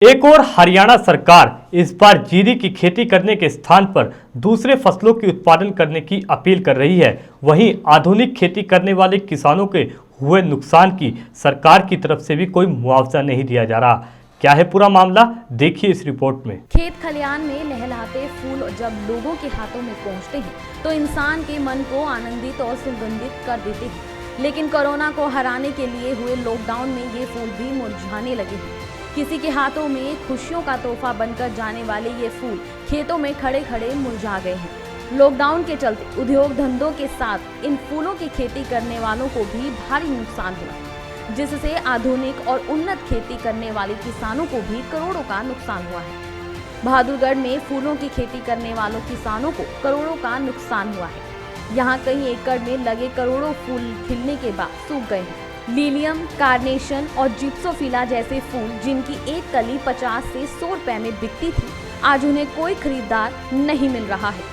एक और हरियाणा सरकार इस बार जीरी की खेती करने के स्थान पर दूसरे फसलों की उत्पादन करने की अपील कर रही है। वहीं आधुनिक खेती करने वाले किसानों के हुए नुकसान की सरकार की तरफ से भी कोई मुआवजा नहीं दिया जा रहा। क्या है पूरा मामला, देखिए इस रिपोर्ट में। खेत खलियान में लहलहाते फूल जब लोगों के हाथों में पहुंचते हैं तो इंसान के मन को आनंदित और सुगंधित कर देते हैं। लेकिन कोरोना को हराने के लिए हुए लॉकडाउन में ये फूल भी मुरझाने लगे हैं। किसी के हाथों में खुशियों का तोहफा बनकर जाने वाले ये फूल खेतों में खड़े खड़े मुरझा गए हैं। लॉकडाउन के चलते उद्योग धंधों के साथ इन फूलों की खेती करने वालों को भी भारी नुकसान हुआ, जिससे आधुनिक और उन्नत खेती करने वाले किसानों को भी करोड़ों का नुकसान हुआ है। बहादुरगढ़ में फूलों की खेती करने वालों किसानों को करोड़ों का नुकसान हुआ है। यहाँ कई एकड़ में लगे करोड़ों फूल खिलने के बाद सूख गए हैं। लिलियम, कार्नेशन और जिप्सोफिला जैसे फूल जिनकी एक कली 50 से 100 रुपए में बिकती थी, आज उन्हें कोई खरीदार नहीं मिल रहा है।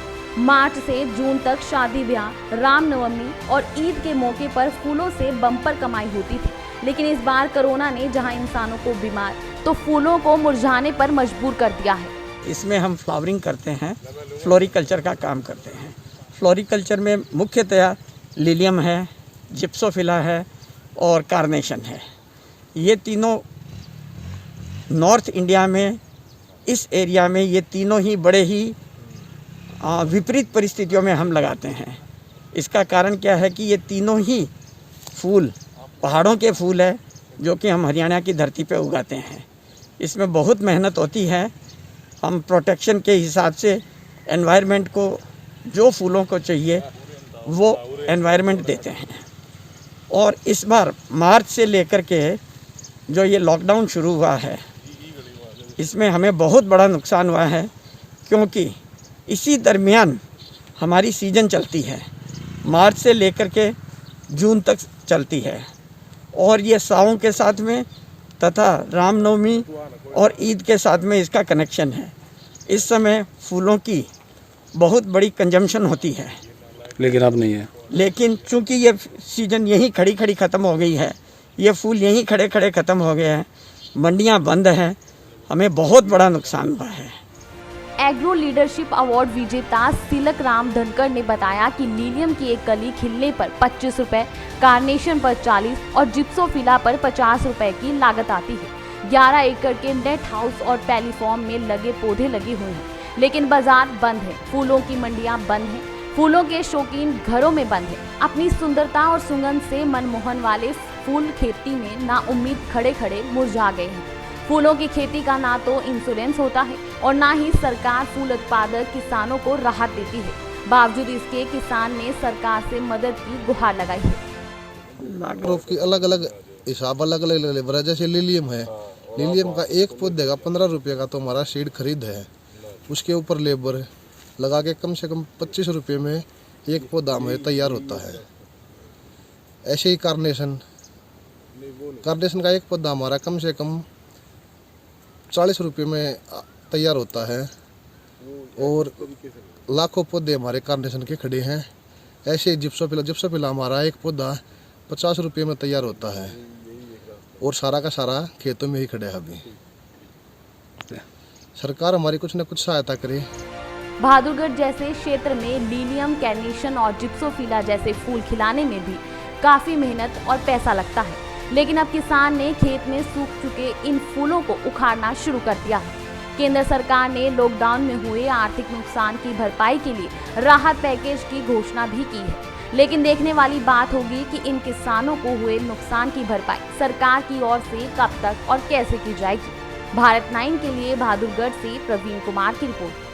मार्च से जून तक शादी ब्याह, रामनवमी और ईद के मौके पर फूलों से बम्पर कमाई होती थी। लेकिन इस बार कोरोना ने जहां इंसानों को बीमार तो फूलों को मुरझाने पर मजबूर कर दिया है। इसमें हम फ्लावरिंग करते हैं, फ्लोरिकल्चर का काम करते हैं। फ्लोरिकल्चर में मुख्यतया लिलियम है, जिप्सोफिला है और कार्नेशन है। ये तीनों नॉर्थ इंडिया में, इस एरिया में ये तीनों ही बड़े ही विपरीत परिस्थितियों में हम लगाते हैं। इसका कारण क्या है कि ये तीनों ही फूल पहाड़ों के फूल है जो कि हम हरियाणा की धरती पे उगाते हैं। इसमें बहुत मेहनत होती है। हम प्रोटेक्शन के हिसाब से एनवायरनमेंट को, जो फूलों को चाहिए वो एनवायरनमेंट देते हैं। और इस बार मार्च से लेकर के जो ये लॉकडाउन शुरू हुआ है, इसमें हमें बहुत बड़ा नुकसान हुआ है, क्योंकि इसी दरमियान हमारी सीज़न चलती है। मार्च से लेकर के जून तक चलती है और ये सावों के साथ में तथा रामनवमी और ईद के साथ में इसका कनेक्शन है। इस समय फूलों की बहुत बड़ी कंजम्पशन होती है, लेकिन अब नहीं है। लेकिन चूंकि ये सीज़न यहीं खड़ी खड़ी ख़त्म हो गई है, ये फूल यहीं खड़े खड़े ख़त्म हो गए हैं, मंडियां बंद हैं, हमें बहुत बड़ा नुकसान हुआ है। एग्रो लीडरशिप अवार्ड विजेता तिलक राम धनखड़ ने बताया कि लिलियम की एक कली खिलने पर 25 रुपए, कार्नेशन पर 40 और जिप्सोफिला पर 50 रुपए की लागत आती है। 11 एकड़ के नेट हाउस और पैलीफॉर्म में लगे पौधे लगे हुए हैं, लेकिन बाजार बंद है, फूलों की मंडियां बंद हैं, फूलों के शौकीन घरों में बंद है। अपनी सुंदरता और सुगंध से मनमोहन वाले फूल खेती में ना उम्मीद खड़े खड़े मुरझा गए हैं। फूलों की खेती का ना तो इंश्योरेंस होता है और ना ही सरकार फूल उत्पादक किसानों को राहत देती है। बावजूद इसके किसान ने सरकार से मदद की गुहार लगाई है। क्रॉप की अलग अलग हिसाब, अलग अलग लेबर है। जैसे लिलियम है, लिलियम का एक पौधे का 15 रुपये का तो हमारा सीड खरीद है। उसके ऊपर लेबर लगा के कम से कम 25 रुपये में एक पौधा हमें तैयार होता है। ऐसे ही कार्नेशन का एक पौधा हमारा कम से कम 40 रुपये में तैयार होता है और लाखों पौधे हमारे कार्नेशन के खड़े हैं। ऐसे ही जिप्सोफिला हमारा एक पौधा 50 रुपये में तैयार होता है और सारा का सारा खेतों में ही खड़े है। अभी सरकार हमारी कुछ न कुछ सहायता करे। बहादुरगढ़ जैसे क्षेत्र में लिलियम, कार्नेशन और जिप्सोफिला जैसे फूल खिलाने में भी काफी मेहनत और पैसा लगता है, लेकिन अब किसान ने खेत में सूख चुके इन फूलों को उखाड़ना शुरू कर दिया है। केंद्र सरकार ने लॉकडाउन में हुए आर्थिक नुकसान की भरपाई के लिए राहत पैकेज की घोषणा भी की है, लेकिन देखने वाली बात होगी कि इन किसानों को हुए नुकसान की भरपाई सरकार की ओर से कब तक और कैसे की जाएगी। भारत 9 के लिए बहादुरगढ़ से प्रवीण कुमार की रिपोर्ट।